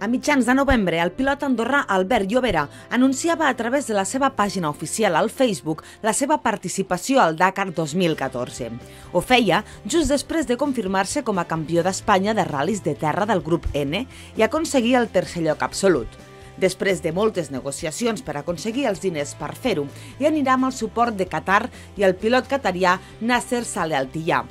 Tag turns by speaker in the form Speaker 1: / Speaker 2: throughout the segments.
Speaker 1: A mitjans de novembre, el pilot andorrà Albert Llobera anunciava a través de la seva pàgina oficial al Facebook la seva participació al Dakar 2014. Ho feia just després de confirmar-se com a campió d'Espanya de ral·lis de terra del grup N i aconseguir el tercer lloc absolut. Després de moltes negociacions per aconseguir els diners per fer-ho, hi anirà amb el suport de Qatar i el pilot qatarià Nasser Saleh Al-Attiyah.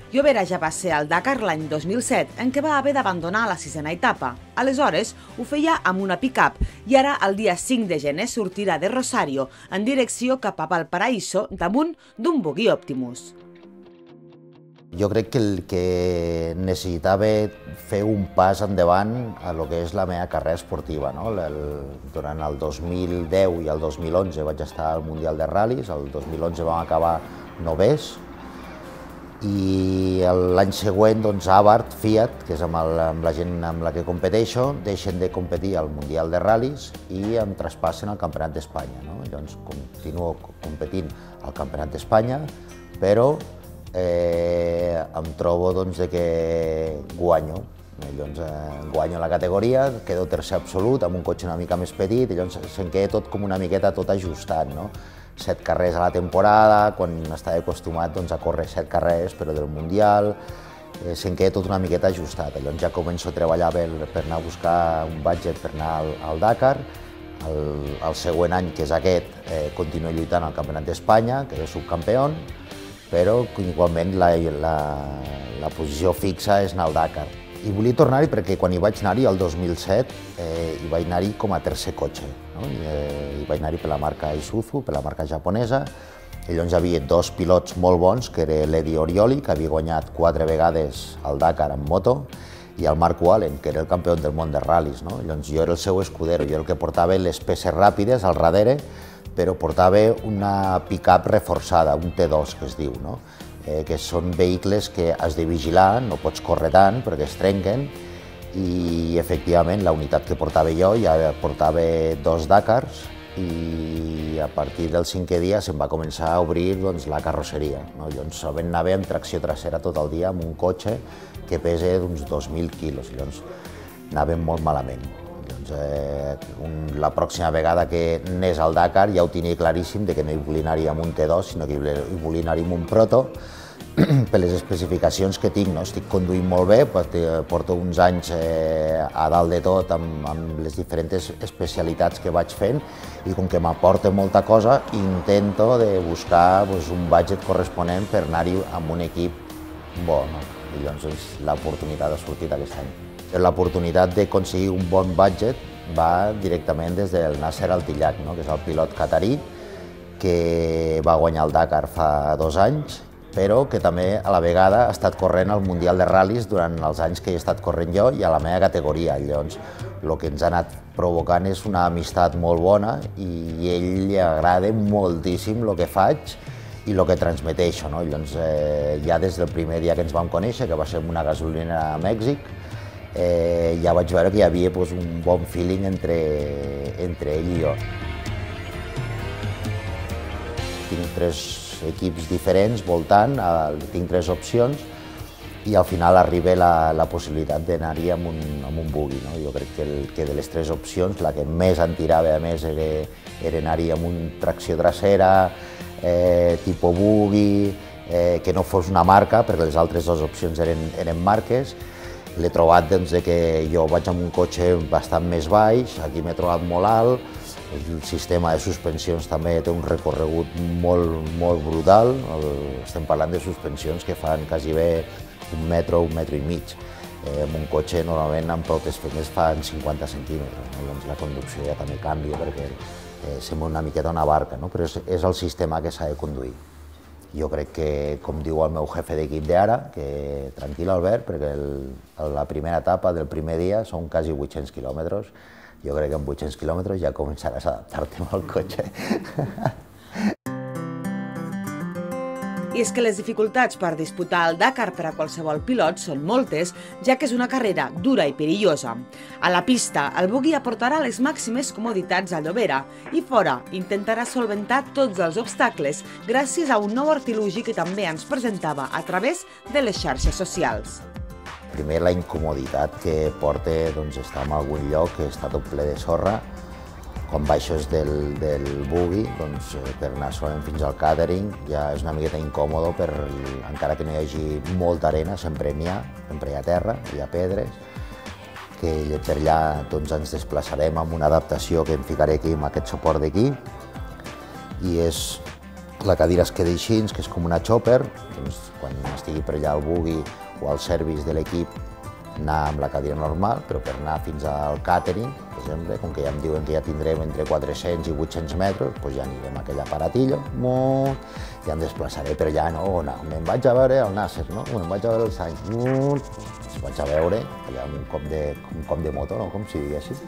Speaker 1: Llobera ja va ser al Dakar l'any 2007, en què va haver d'abandonar la sisena etapa. Aleshores, ho feia amb una pick-up i ara, el dia 5 de gener, sortirà de Rosario en direcció cap a Valparaíso damunt d'un Buggy Optimus.
Speaker 2: Jo crec que el que necessitava fer un pas endavant a lo que és la meva carrera esportiva. Durant el 2010 i el 2011 vaig estar al Mundial de Ral·lis, el 2011 vam acabar novès, i l'any següent Abarth, Fiat, que és amb la gent amb la que competeixo, deixen de competir al Mundial de Ral·lis i em traspassen al Campionat d'Espanya. Llavors continuo competint al Campionat d'Espanya, però em trobo que guanyo. Guanyo la categoria, quedo tercer absolut amb un cotxe una mica més petit i llavors se'm queda tot com una miqueta tot ajustat. 7 carreres a la temporada, quan estava acostumat a córrer 7 carreres, però del Mundial, se'm queda tot una miqueta ajustat. Llavors ja començo a treballar per anar a buscar un budget per anar al Dakar. El següent any, que és aquest, continuo lluitant al Campionat d'Espanya, que és subcampió, però igualment la posició fixa és anar al Dakar. I volia tornar-hi perquè quan hi vaig anar-hi, el 2007, hi vaig anar-hi com a tercer cotxe. Hi vaig anar-hi per la marca Isuzu, per la marca japonesa, i llavors hi havia dos pilots molt bons, que era l'Eddie Orioli, que havia guanyat 4 vegades al Dakar en moto, i el Mark Wallen, que era el campió del món de ral·lis. Llavors jo era el seu escudero, jo era el que portava les peces ràpides al darrere, però portava una pick-up reforçada, un T2 que es diu, que són vehicles que has de vigilar, no pots córrer tant perquè es trenquen, i efectivament la unitat que portava jo ja portava 2 Dakars i a partir del 5è dia se'm va començar a obrir la carrosseria. Llavors anava amb tracció trasera tot el dia amb un cotxe que pesa uns 2.000 quilos, llavors anàvem molt malament. La pròxima vegada que anés al Dakar ja ho tenia claríssim que no hi volia anar-hi amb un T2, sinó que hi volia anar-hi amb un Proto, per les especificacions que tinc. Estic conduint molt bé, porto uns anys a dalt de tot amb les diferents especialitats que vaig fent i com que m'aporta molta cosa, intento de buscar un budget corresponent per anar-hi amb un equip bo. I llavors l'oportunitat ha sortit aquest any. L'oportunitat d'aconseguir un bon budget va directament des del Nasser Al-Attiyah, que és el pilot qatarí, que va guanyar el Dakar fa 2 anys, però que també a la vegada ha estat corrent al Mundial de Ral·lis durant els anys que he estat corrent jo i a la meva categoria. Llavors, el que ens ha anat provocant és una amistat molt bona i a ell li agrada moltíssim el que faig i el que transmeteixo. Llavors, ja des del primer dia que ens vam conèixer, que va ser en una gasolinera a Mèxic, ja vaig veure que hi havia un bon feeling entre ell i jo. Tinc 3 equips diferents voltant, tinc 3 opcions i al final arriba la possibilitat d'anar-hi amb un Buggy. Jo crec que de les 3 opcions la que més em tirava a més era anar-hi amb una tracció trasera, tipus Buggy, que no fos una marca, perquè les altres 2 opcions eren marques. L'he trobat que jo vaig amb un cotxe bastant més baix, aquí m'he trobat molt alt, el sistema de suspensions també té un recorregut molt brutal, estem parlant de suspensions que fan quasi bé 1 metre o 1,5 metres. Amb un cotxe normalment amb pròtesis feines fan 50 centímetres, llavors la conducció ja també canvia perquè sembla una miqueta una barca, però és el sistema que s'ha de conduir. Jo crec que, com diu el meu jefe d'equip d'ara, que tranquil, Albert, perquè la primera etapa del primer dia són quasi 800 quilòmetres. Jo crec que amb 800 quilòmetres ja començaràs a adaptar-te al cotxe.
Speaker 1: I és que les dificultats per disputar el Dakar per a qualsevol pilot són moltes, ja que és una carrera dura i perillosa. A la pista, el Buggy aportarà les màximes comoditats a Llobera i fora intentarà solventar tots els obstacles gràcies a un nou artilugi que també ens presentava a través de les xarxes socials.
Speaker 2: primer, la incomoditat que porta estar en algun lloc que està tot ple de sorra. Quan baixes del buggy, per anar solament fins al càtering, ja és una miqueta incòmode, encara que no hi hagi molta arena, sempre hi ha terra, hi ha pedres, que per allà ens desplaçarem amb una adaptació que em ficaré aquí, amb aquest suport d'aquí, i la cadira es queda així, que és com una chopper, quan estigui per allà al buggy o al service de l'equip, anar amb la cadira normal, però per anar fins al càtering, per exemple, com que ja em diuen que ja tindrem entre 400 i 800 metres, doncs ja anirem a aquell aparatillo, i em desplaçaré per allà, on em vaig a veure el Nasser, on em vaig a veure el Sainz, els vaig a veure allà un cop de moto, com si diguéssim.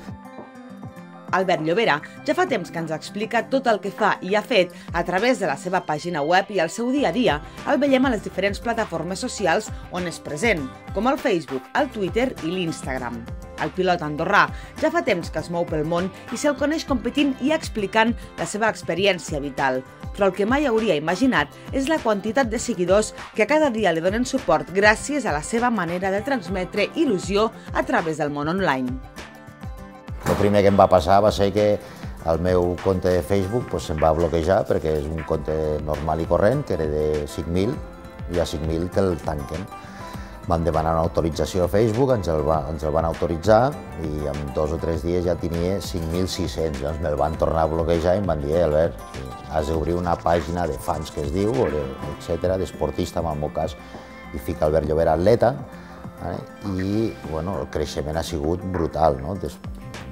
Speaker 1: Albert Llobera ja fa temps que ens explica tot el que fa i ha fet a través de la seva pàgina web i el seu dia a dia el veiem a les diferents plataformes socials on és present, com el Facebook, el Twitter i l'Instagram. El pilot andorrà ja fa temps que es mou pel món i se'l coneix competint i explicant la seva experiència vital. Però el que mai hauria imaginat és la quantitat de seguidors que cada dia li donen suport gràcies a la seva manera de transmetre il·lusió a través del món online.
Speaker 2: El primer que em va passar va ser que el meu compte de Facebook se'm va bloquejar perquè és un compte normal i corrent, que era de 5.000, i a 5.000 que el tanquen. Vam demanar una autorització a Facebook, ens el van autoritzar i en 2 o 3 dies ja tenia 5.600. Llavors me'l van tornar a bloquejar i em van dir, Albert, has d'obrir una pàgina de fans que es diu, etc., d'esportista, en el meu cas, i fica Albert Llobera atleta, i el creixement ha sigut brutal.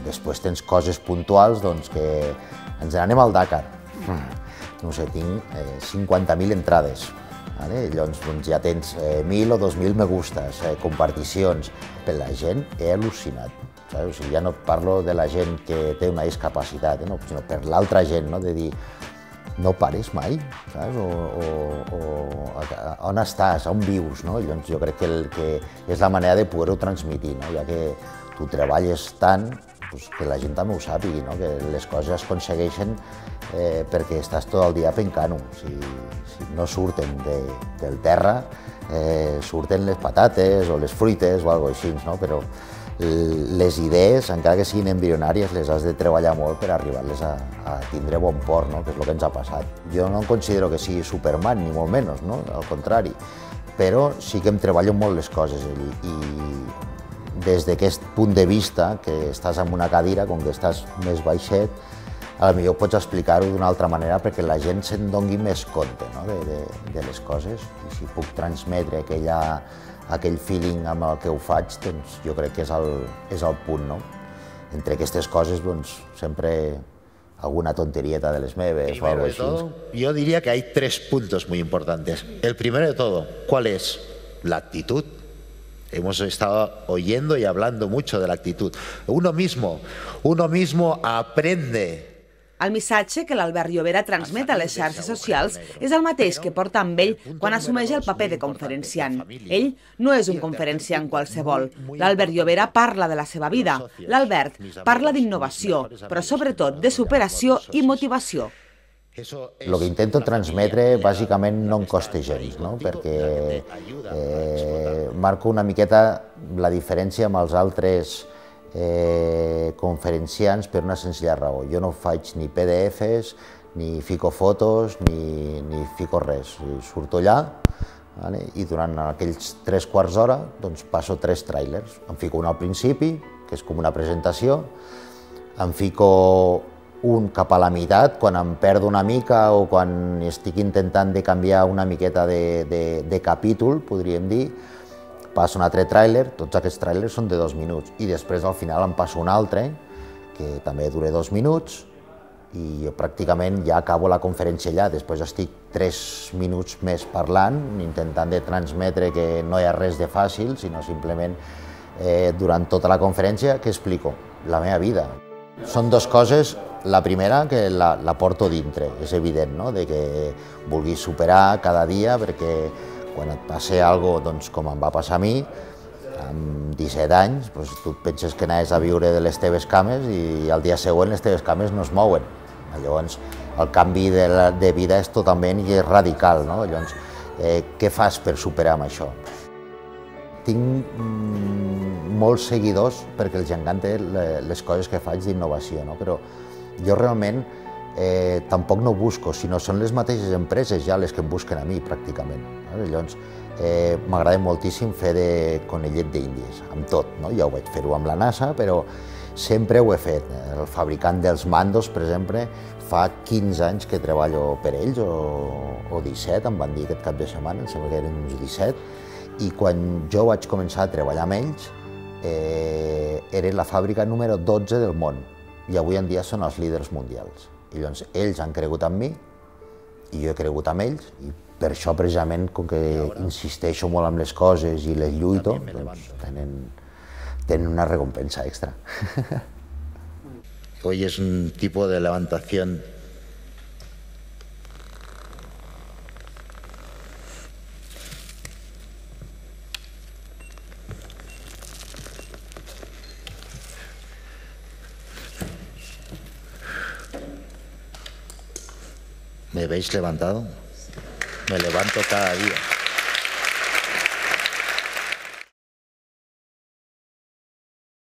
Speaker 2: Després tens coses puntuals, que ens n'anem al Dakar. No sé, tinc 50.000 entrades. Llavors ja tens 1.000 o 2.000 me gustes, comparticions. Per la gent he al·lucinat. Ja no parlo de la gent que té una discapacitat, sinó per l'altra gent, de dir no pares mai, on estàs, on vius. Llavors jo crec que és la manera de poder-ho transmetre, ja que tu treballes tant, que la gent també ho sàpigui, que les coses es aconsegueixen perquè estàs tot el dia pencant-ho. Si no surten del terra, surten les patates o les fruites o alguna cosa així, però les idees, encara que siguin embrionàries, les has de treballar molt per arribar-les a tindre bon port, que és el que ens ha passat. Jo no em considero que sigui Superman, ni molt menys, al contrari, però sí que em treballo molt les coses i des d'aquest punt de vista, que estàs en una cadira, com que estàs més baixet, potser pots explicar-ho d'una altra manera perquè la gent se'n doni més compte de les coses. I si puc transmetre aquell feeling amb el que ho faig, doncs jo crec que és el punt. Entre aquestes coses, sempre alguna tonterieta de les meves o algo així.
Speaker 3: Yo diría que hay 3 puntos muy importantes. El primero de todo, ¿cuál es? La actitud. Hemos estado oyendo y hablando mucho de la actitud. Uno mismo aprende.
Speaker 1: El missatge que l'Albert Llobera transmet a les xarxes socials és el mateix que porta amb ell quan assumeix el paper de conferenciant. Ell no és un conferenciant qualsevol. L'Albert Llobera parla de la seva vida. L'Albert parla d'innovació, però sobretot de superació i motivació.
Speaker 2: El que intento transmetre bàsicament no em costa gens, perquè marco una miqueta la diferència amb els altres conferenciants per una senzilla raó. Jo no faig ni PDFs, ni fico fotos, ni fico res. Surto allà i durant aquells 3 quarts d'hora passo 3 tràilers. Em fico un al principi, que és com una presentació, em fico un cap a la meitat, quan em perdo una mica o quan estic intentant de canviar una miqueta de capítol, podríem dir, passo un altre tràiler, tots aquests tràilers són de 2 minuts, i després al final em passo un altre, que també dura 2 minuts, i jo pràcticament ja acabo la conferència allà, després estic 3 minuts més parlant, intentant de transmetre que no hi ha res de fàcil, sinó simplement durant tota la conferència que explico la meva vida. Són 2 coses. La primera, que la porto dintre, és evident, de que vulguis superar cada dia, perquè quan et passi alguna cosa com em va passar a mi, amb 17 anys, tu et penses que anaves a viure de les teves cames i al dia següent les teves cames no es mouen. Llavors, el canvi de vida és totalment radical. Llavors, què fas per superar amb això? tinc molts seguidors perquè els encanta les coses que faig d'innovació, no? Però jo realment tampoc no busco, sinó són les mateixes empreses ja les que em busquen a mi, pràcticament. Llavors, m'agrada moltíssim fer de conellet d'Índies, amb tot, no? Ja ho vaig fer-ho amb la NASA, però sempre ho he fet. El fabricant dels mandos, per exemple, fa 15 anys que treballo per ells, o 17, em van dir aquest cap de setmana, em sembla que eren uns 17, i quan jo vaig començar a treballar amb ells, era la fàbrica número 12 del món, i avui en dia són els líders mundials. I llavors ells han cregut en mi, i jo he cregut en ells, i per això precisament, com que insisteixo molt en les coses i les lluito, doncs tenen una recompensa extra.
Speaker 3: Hoy es un tipo de levantación ¿Me veis levantado? Me levanto cada día.